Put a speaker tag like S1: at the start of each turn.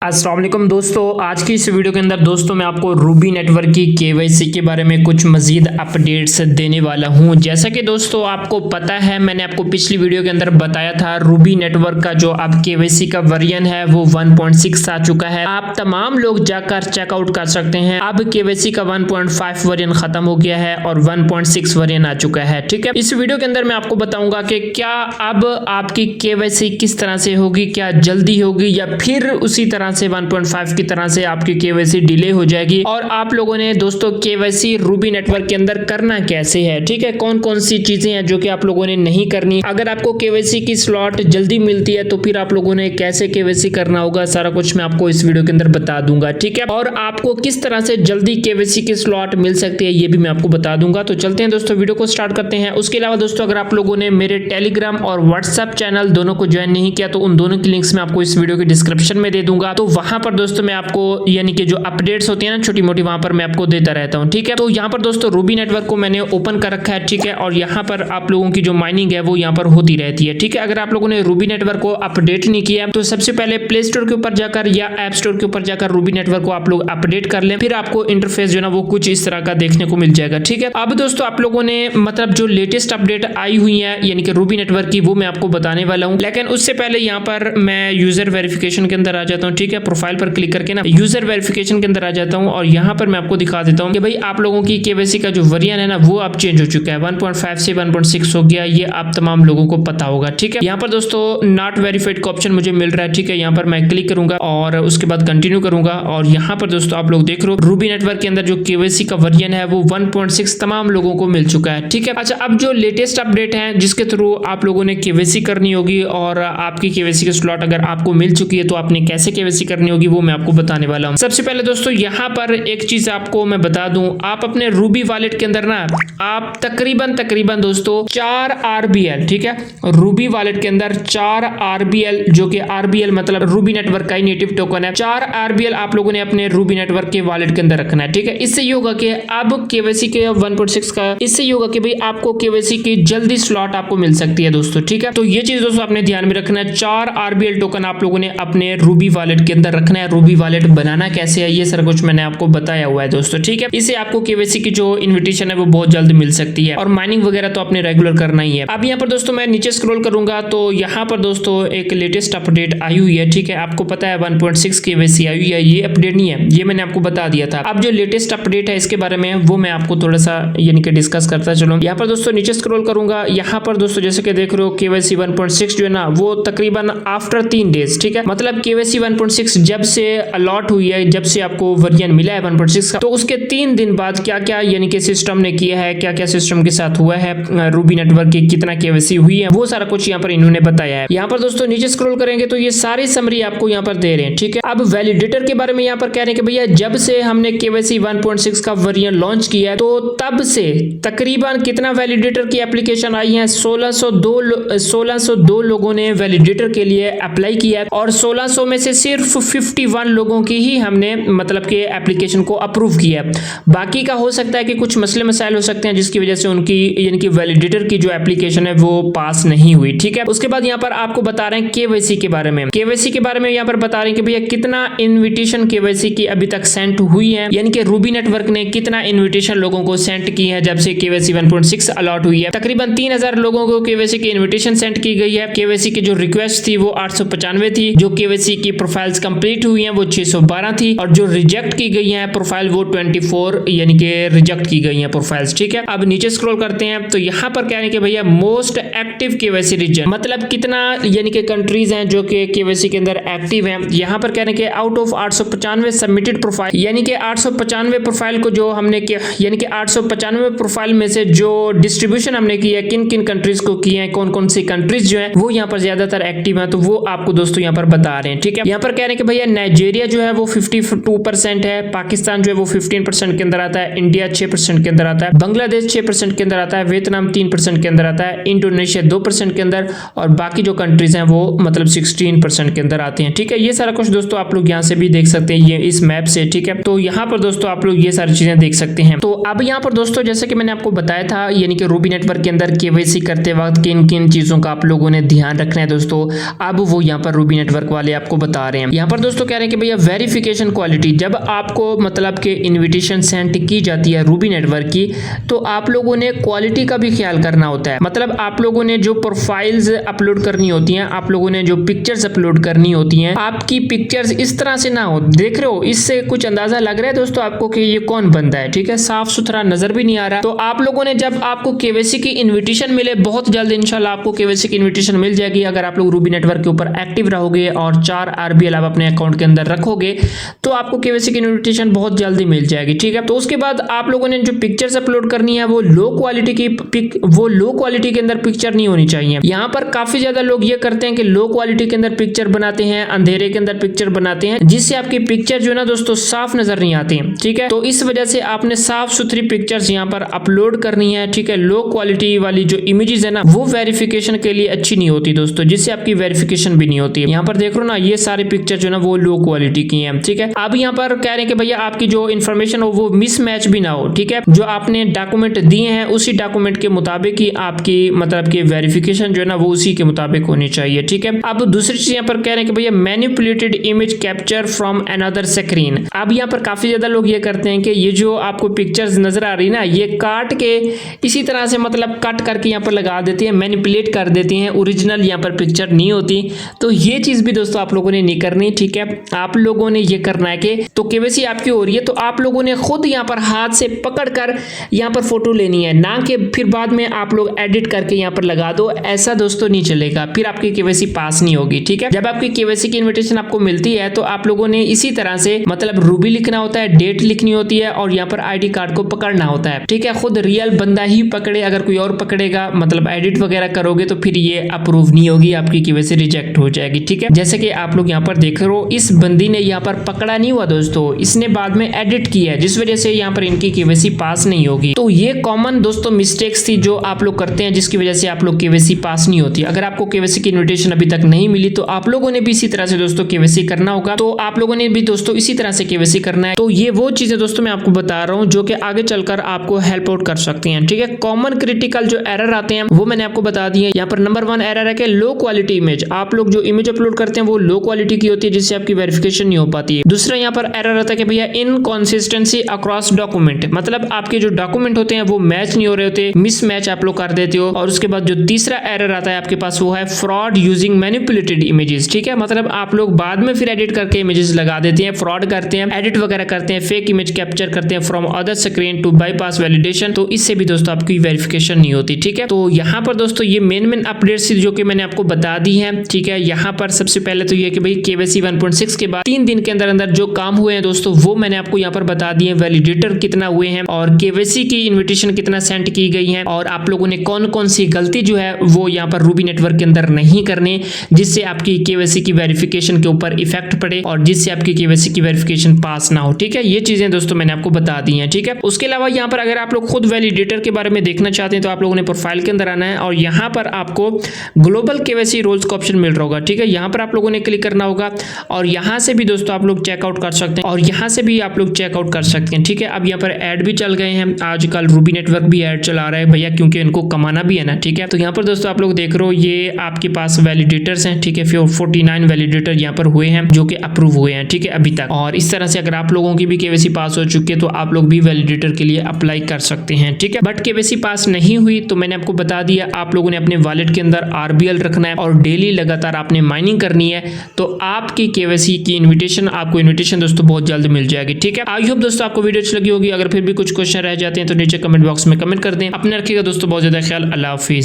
S1: अस्सलाम वालेकुम दोस्तों, आज की इस वीडियो के अंदर दोस्तों मैं आपको रूबी नेटवर्क की केवाईसी के बारे में कुछ मजीद अपडेट्स देने वाला हूं। जैसा कि दोस्तों आपको पता है, मैंने आपको पिछली वीडियो के अंदर बताया था रूबी नेटवर्क का जो अब केवाईसी का वर्जन है वो 1.6 आ चुका है। आप तमाम लोग जाकर चेकआउट कर सकते हैं। अब केवाईसी का 1.5 वर्जन खत्म हो गया है और 1.6 वर्जन आ चुका है। ठीक है, इस वीडियो के अंदर मैं आपको बताऊंगा कि क्या अब आपकी केवाईसी किस तरह से होगी, क्या जल्दी होगी या फिर उसी तरह से 1.5 की तरह से आपकी केवाईसी डिले हो जाएगी। और आप लोगों ने दोस्तों केवाईसी रूबी नेटवर्क के अंदर करना कैसे है, ठीक है, कौन कौन सी चीजें हैं जो कि आप लोगों ने नहीं करनी। अगर आपको केवाईसी की स्लॉट जल्दी मिलती है तो फिर आप लोगों ने कैसे केवाईसी करना होगा, सारा कुछ मैं आपको इस वीडियो के अंदर बता दूंगा। ठीक है, और आपको किस तरह से जल्दी केवाईसी की स्लॉट मिल सकती है ये भी मैं आपको बता दूंगा। तो चलते हैं दोस्तों, वीडियो को स्टार्ट करते हैं। उसके अलावा दोस्तों अगर आप लोगों ने मेरे टेलीग्राम और व्हाट्सएप चैनल दोनों को ज्वाइन नहीं किया तो उन दोनों की लिंक्स मैं आपको इस वीडियो के डिस्क्रिप्शन में दे दूंगा। तो वहां पर दोस्तों मैं आपको यानी कि जो अपडेट्स होती है ना छोटी मोटी, वहां पर मैं आपको देता रहता हूं। ठीक है, तो यहाँ पर दोस्तों रूबी नेटवर्क को मैंने ओपन कर रखा है। ठीक है, और यहाँ पर आप लोगों की जो माइनिंग है वो यहाँ पर होती रहती है। ठीक है, अगर आप लोगों ने रूबी नेटवर्क को अपडेट नहीं किया तो सबसे पहले प्ले स्टोर के ऊपर जाकर या ऐप स्टोर के ऊपर जाकर रूबी नेटवर्क को आप लोग अपडेट कर लें, फिर आपको इंटरफेस जो है ना वो कुछ इस तरह का देखने को मिल जाएगा। ठीक है, अब दोस्तों आप लोगों ने मतलब जो लेटेस्ट अपडेट आई हुई है यानी कि रूबी नेटवर्क की, वो मैं आपको बताने वाला हूँ। लेकिन उससे पहले यहाँ पर मैं यूजर वेरिफिकेशन के अंदर आ जाता हूँ। ठीक है, प्रोफाइल पर क्लिक करके ना यूजर वेरिफिकेशन के अंदर आ जाता हूं और यहां पर मैं आपको दिखा देता हूं कि भाई आप लोगों की केवाईसी का जो वर्जन है ना वो अब चेंज हो चुका है, 1.5 से 1.6 हो गया। ये आप तमाम लोगों को पता होगा। ठीक है, यहां पर दोस्तों नॉट वेरीफाइड का ऑप्शन मुझे मिल रहा है। ठीक है, यहां पर मैं क्लिक करूंगा और उसके बाद कंटिन्यू करूंगा और यहां पर दोस्तों आप लोग देख रहे हो रूबी नेटवर्क के अंदर जो केवाईसी का वर्जन है वो 1.6 तमाम लोगों को मिल चुका है। ठीक है, अच्छा अब जो लेटेस्ट अपडेट है जिसके थ्रू आप लोगों ने केवाईसी करनी होगी और आपकी केवाईसी की स्लॉट अगर आपको मिल चुकी है तो आपने कैसे केवाईसी करनी होगी वो मैं आपको बताने वाला हूं। सबसे पहले दोस्तों यहाँ पर एक चीज आपको मैं बता दूं, आप अपने रूबी वॉलेट के अंदर ना आप तकरीबन दोस्तों 4 RBL, ठीक है, रूबी वॉलेट के अंदर 4 RBL जो कि RBL मतलब रूबी नेटवर्क का ही नेटिव टोकन है, 4 RBL आप लोगों ने अपने रूबी नेटवर्क के वॉलेट के अंदर रखना है। ठीक है, इससे ये होगा कि अब केवाईसी के 1.6 का इससे ये होगा कि भाई आपको केवाईसी की जल्दी स्लॉट आपको मिल सकती है दोस्तों। ठीक है, तो ये चीज दोस्तों आपने ध्यान में रखना है। 4 RBL टोकन आप लोगों ने अपने रूबी वॉलेट के अंदर रखना है। रूबी वॉलेट बनाना कैसे है ये सारा कुछ मैंने आपको बताया हुआ है दोस्तों। ठीक है, इसे आपको केवाईसी की जो इनविटेशन है वो बहुत जल्द मिल सकती है और माइनिंग वगैरह तो आपने रेगुलर करना ही है। अब यहाँ पर दोस्तों मैं नीचे स्क्रॉल करूंगा तो यहाँ पर दोस्तों एक लेटेस्ट अपडेट आई हुई है। ठीक है, आपको पता है 1.6 केवाईसी आई हुई है, ये अपडेट नहीं है, ये मैंने आपको बता दिया था। अब जो लेटेस्ट अपडेट है इसके बारे में वो मैं आपको थोड़ा सा यानी कि डिस्कस करता चलूं। यहाँ पर दोस्तों नीचे स्क्रॉल करूंगा, यहाँ पर दोस्तों जैसे कि देख रहे हो केवाईसी 1.6 जो है ना वो तकरीबन आफ्टर 3 डेज, ठीक है, मतलब केवाईसी 1.6 जब से अलॉट हुई है, जब से आपको वर्जन मिला है 1.6 का, तो उसके 3 दिन बाद क्या क्या यानी कि सिस्टम ने किया है, क्या क्या सिस्टम के साथ हुआ है, रूबी नेटवर्क की कितना केवाईसी हुई है, वो सारा कुछ यहाँ पर इन्होंने बताया है। यहाँ पर दोस्तों नीचे स्क्रॉल करेंगे तो ये सारी समरी आपको यहाँ पर दे रहे हैं। ठीक है, अब वैलिडेटर के बारे में यहाँ पर कह रहे हैं कि भैया जब से हमने केवाईसी 1.6 का वर्जन लॉन्च किया है तो तब से तकरीबन कितना वैलिडेटर की एप्लीकेशन आई है, 1602 लोगों ने वैलिडेटर के लिए अप्लाई किया और 1600 में से सिर्फ 51 लोगों की ही हमने मतलब के एप्लीकेशन को अप्रूव किया। बाकी का हो सकता है कि कुछ मसले मसाइल हो सकते हैं जिसकी वजह से उनकी यानी कि वैलिडेटर की जो एप्लीकेशन है वो पास नहीं हुई। ठीक है, उसके बाद यहाँ पर आपको बता रहे हैं केवाईसी के बारे में। केवाईसी के बारे में यहाँ पर बता रहे हैं कि भैया कितना इनविटेशन केवाईसी की अभी तक सेंड हुई है, यानी कि रूबी नेटवर्क ने कितना इन्विटेशन लोगों को सेंड की है जब से केवाईसी 1.6 अलॉट हुई है। तकरीबन 3000 लोगों को केवाईसी की इन्विटेशन सेंड की गई है। केवाईसी की जो रिक्वेस्ट थी वो 895 थी, जो केवाईसी की प्रोफाइल्स कंप्लीट हुई है वो 612 थी और जो रिजेक्ट की गई है प्रोफाइल वो 24 यानी कि रिजेक्ट की गई है प्रोफाइल्स। ठीक है, अब नीचे स्क्रॉल करते हैं तो यहाँ पर कह रहे हैं कि भैया मोस्ट एक्टिव केवाईसी रीजन मतलब कितना यानी कि कंट्रीज हैं जो कि केवाईसी के अंदर एक्टिव हैं। यहाँ पर कह रहे हैं कि आउट ऑफ 895 सबमिटेड प्रोफाइल यानी कि 895 प्रोफाइल को जो हमने यानी कि 895 प्रोफाइल में से जो डिस्ट्रीब्यूशन हमने की है किन किन कंट्रीज को की है, कौन कौन सी कंट्रीज जो है वो यहाँ पर ज्यादातर एक्टिव है, तो वो आपको दोस्तों यहाँ पर बता रहे हैं। ठीक है, यहाँ पर कह रहे हैं कि भैया नाइजीरिया जो है वो 52% है, पाकिस्तान जो है वो 15% के अंदर आता है, इंडिया 6% के अंदर आता है, बांग्लादेश 6% के अंदर आता है, वियतनाम 3% के अंदर आता है, इंडोनेशिया 2% के अंदर और बाकी जो कंट्रीज हैं वो मतलब 16% के अंदर आते हैं। ठीक है, ये सारा कुछ दोस्तों आप लोग यहाँ से भी देख सकते हैं ये इस मैप से। ठीक है, तो यहाँ पर दोस्तों आप लोग ये सारी चीजें देख सकते हैं। तो अब यहाँ पर दोस्तों जैसे कि मैंने आपको बताया था यानी कि रूबी नेटवर्क के अंदर केवाईसी करते वक्त किन किन चीजों का आप लोगों ने ध्यान रखना है दोस्तों, अब वो यहाँ पर रूबी नेटवर्क वाले आपको बता रहे हैं। यहाँ पर दोस्तों कह रहे हैं कि भैया वेरिफिकेशन क्वालिटी, जब आपको मतलब के इनविटेशन सेंड की जाती है रूबी नेटवर्क की, तो आप लोगों ने क्वालिटी का भी ख्याल करना होता है। मतलब आप लोगों ने जो प्रोफाइल्स अपलोड करनी होती हैं, आप लोगों ने जो पिक्चर्स अपलोड करनी होती हैं, आपकी पिक्चर्स इस तरह से ना हो, देख रहे हो इससे कुछ अंदाजा लग रहा है दोस्तों आपको कि ये कौन बंदा है, ठीक है, साफ सुथरा नजर भी नहीं आ रहा। तो आप लोगों ने जब आपको केवाईसी की इन्विटेशन मिले, बहुत जल्द इंशाल्लाह आपको केवाईसी की इन्विटेशन मिल जाएगी, अगर आप लोग रूबी नेटवर्क के ऊपर एक्टिव रहोगे और 4 RBL आप अपने अकाउंट के अंदर रखोगे तो आपको केवाईसी की इन्विटेशन बहुत जल्दी मिल जाएगी, ठीक है। तो उसके बाद आप लोगों ने जो पिक्चर्स अपलोड करनी है वो लो क्वालिटी की वो लो क्वालिटी के अंदर पिक्चर नहीं होनी चाहिए। यहाँ पर काफी ज्यादा लोग ये करते हैं कि लो क्वालिटी के अंदर पिक्चर बनाते हैं, अंधेरे के अंदर पिक्चर बनाते हैं, जिससे आपकी पिक्चर जो है ना दोस्तों साफ नजर नहीं आती, ठीक है। तो इस वजह से आपने साफ सुथरी पिक्चर्स यहाँ पर अपलोड करनी है, ठीक है। लो क्वालिटी वाली जो इमेजेस है ना वो वेरिफिकेशन के लिए अच्छी नहीं होती दोस्तों, जिससे आपकी वेरिफिकेशन भी नहीं होती है। यहाँ पर देख लो ना, ये सारे पिक्चर जो है ना वो लो क्वालिटी की है, ठीक है। अब यहाँ पर कह रहे हैं कि भैया आपकी जो इन्फॉर्मेशन हो वो मिसमैच भी ना हो, ठीक है। जो आपने डॉक्यूमेंट दिए हैं उसी डॉक्यूमेंट के मुताबिक ही आपकी मतलब की वेरिफिकेशन जो है ना वो उसी के मुताबिक होनी चाहिए, ठीक है। अब दूसरी चीज यहाँ पर कह रहे हैं कि भैया manipulated image capture from another screen. अब यहाँ पर काफी ज्यादा लोग ये करते हैं कि ये जो आपको पिक्चर्स नजर आ रही है ना, ये काट के इसी तरह से मतलब कट करके यहाँ पर लगा देती है, मैनिपुलेट कर देती हैं, ओरिजिनल यहाँ पर पिक्चर नहीं होती। तो ये चीज भी दोस्तों आप लोगों ने नहीं करनी, ठीक है। आप लोगों ने ये करना है कि तो केवाईसी आपकी हो रही है तो आप लोगों ने खुद यहाँ पर हाथ से पकड़ कर यहाँ पर फोटो लेनी है, ना कि फिर बाद में आप लोग एडिट करके यहाँ पर लगा दो। ऐसा दोस्तों नहीं चलेगा, फिर आपकी केवाईसी पास नहीं होगी, ठीक है। जब आपकी केवाईसी की इन्विटेशन आपको मिलती है तो आप लोगों ने इसी तरह से मतलब रूबी लिखना होता है, डेट लिखनी होती है और यहाँ पर ID कार्ड को पकड़ना होता है, ठीक है। खुद रियल बंदा ही पकड़े, अगर कोई और पकड़ेगा मतलब एडिट वगैरह करोगे तो फिर ये अप्रूव नहीं होगी, आपकी केवाईसी रिजेक्ट हो जाएगी, ठीक है। जैसे कि आप लोग यहाँ पर देख रहे हो, इस बंदी ने यहाँ पर पकड़ा नहीं हुआ दोस्तों, इसने बाद में एडिट किया है, जिस वजह से यहाँ पर इनकी केवाईसी पास नहीं होगी। तो ये कॉमन दोस्तों मिस्टेक्स थी जो आप लोग करते हैं, जिसकी वजह से आप लोग केवाईसी पास नहीं होती। अगर आपको केवाईसी की इन्विटेशन अभी तक नहीं मिली तो आप लोगों ने भी इसी तरह से दोस्तों केवाईसी करना होगा। तो आप लोगों ने भी दोस्तों इसी तरह से केवाईसी करना है। तो ये वो चीजें दोस्तों मैं आपको बता रहा हूँ जो कि आगे चलकर आपको हेल्प आउट कर सकती हैं, ठीक है। कॉमन क्रिटिकल जो एरर आते हैं वो मैंने आपको बता दिए। यहाँ पर नंबर 1 एरर है कि लो क्वालिटी इमेज, आप लोग जो इमेज अपलोड करते हैं वो लो क्वालिटी की होती है, जिससे आपकी वेरिफिकेशन नहीं हो पाती है। दूसरा यहाँ पर एरर आता है कि भैया इनकंसिस्टेंसी अक्रॉस डॉक्यूमेंट, मतलब आपके जो डॉक्यूमेंट होते हैं वो मैच नहीं हो रहे होते, मिसमैच आप लोग कर देते हो। और उसके बाद जो तीसरा एरर आता है आपके पास वो है फ्रॉड यूजिंग मैनिपुलेटेड इमेजेस, ठीक है। मतलब आप लोग बाद में फिर एडिट करके इमेजेस लगा देते हैं, फ्रॉड करते हैं, एडिट वगैरह करते हैं, फेक इमेज कैप्चर करते हैं from other screen to bypass validation. तो इससे भी दोस्तों आपकी वेरिफिकेशन नहीं होती, ठीक है। तो यहाँ पर दोस्तों ये मेन अपडेट्स जो कि मैंने आपको बता दी है, ठीक है। यहाँ पर सबसे पहले तो ये कि भाई केवाईसी 1.6 के बाद 3 दिन के अंदर अंदर जो काम हुए हैं दोस्तों वो मैंने आपको यहाँ पर बता दिए, वैलिडेटर कितना हुए हैं और केवाईसी की इन्विटेशन कितना सेंड की गई है, और आप लोगों ने कौन कौन सी गलती जो है वो यहाँ पर रूबी नेटवर्क के अंदर नहीं करनी, जिससे आपकी केवाईसी की वेरिफिकेशन के ऊपर इफेक्ट पड़े और जिससे आपकी केवाईसी की वेरिफिकेशन पास ना हो, ठीक है। ये चीजें दोस्तों मैंने आपको बता दी हैं, ठीक है। उसके अलावा यहाँ पर अगर आप लोग खुद वैलिडेटर के बारे में देखना चाहते हैं तो आप लोगों ने प्रोफाइल के अंदर आना है और यहाँ पर आपको ग्लोबल केवाईसी रोल्स का ऑप्शन मिल रहा होगा, ठीक है। यहाँ पर आप लोगों ने क्लिक करना होगा और यहाँ से भी दोस्तों आप लोग चेकआउट कर सकते हैं और यहाँ से भी आप लोग चेकआउट कर सकते हैं, ठीक है। अब यहाँ पर ऐड भी चल गए हैं, आजकल रूबी नेटवर्क भी ऐड चला रहा है भैया, क्योंकि इनको कमाना भी है ना, ठीक है। तो यहाँ पर दोस्तों आप लोग देख रहे हो ये आपके पास वैलिडेटर्स हैं, ठीक है। 49 वैलिडेटर यहाँ पर हुए हैं जो कि अप्रूव हुए हैं, ठीक है, अभी तक। और इस तरह से अगर आप लोगों की भी केवाईसी पास हो चुकी है तो आप लोग भी वैलिडेटर के लिए अप्लाई कर सकते हैं, ठीक है। बट केवाईसी पास नहीं हुई तो मैंने आपको बता दिया, आप लोगों ने अपने वॉलेट के अंदर RBL रखना है और डेली लगातार आपने माइनिंग करनी है, तो आपकी केवाईसी की इन्विटेशन आपको इन्विटेशन दोस्तों बहुत जल्द मिल जाएगी, ठीक है। आई होप दोस्तों आपको वीडियो अच्छी लगी होगी। अगर फिर भी कुछ क्वेश्चन रह जाते हैं तो नीचे कमेंट बॉक्स में कमेंट कर दें। अपने रखिएगा दोस्तों बहुत ज्यादा ख्याल। अल्लाह हाफिज।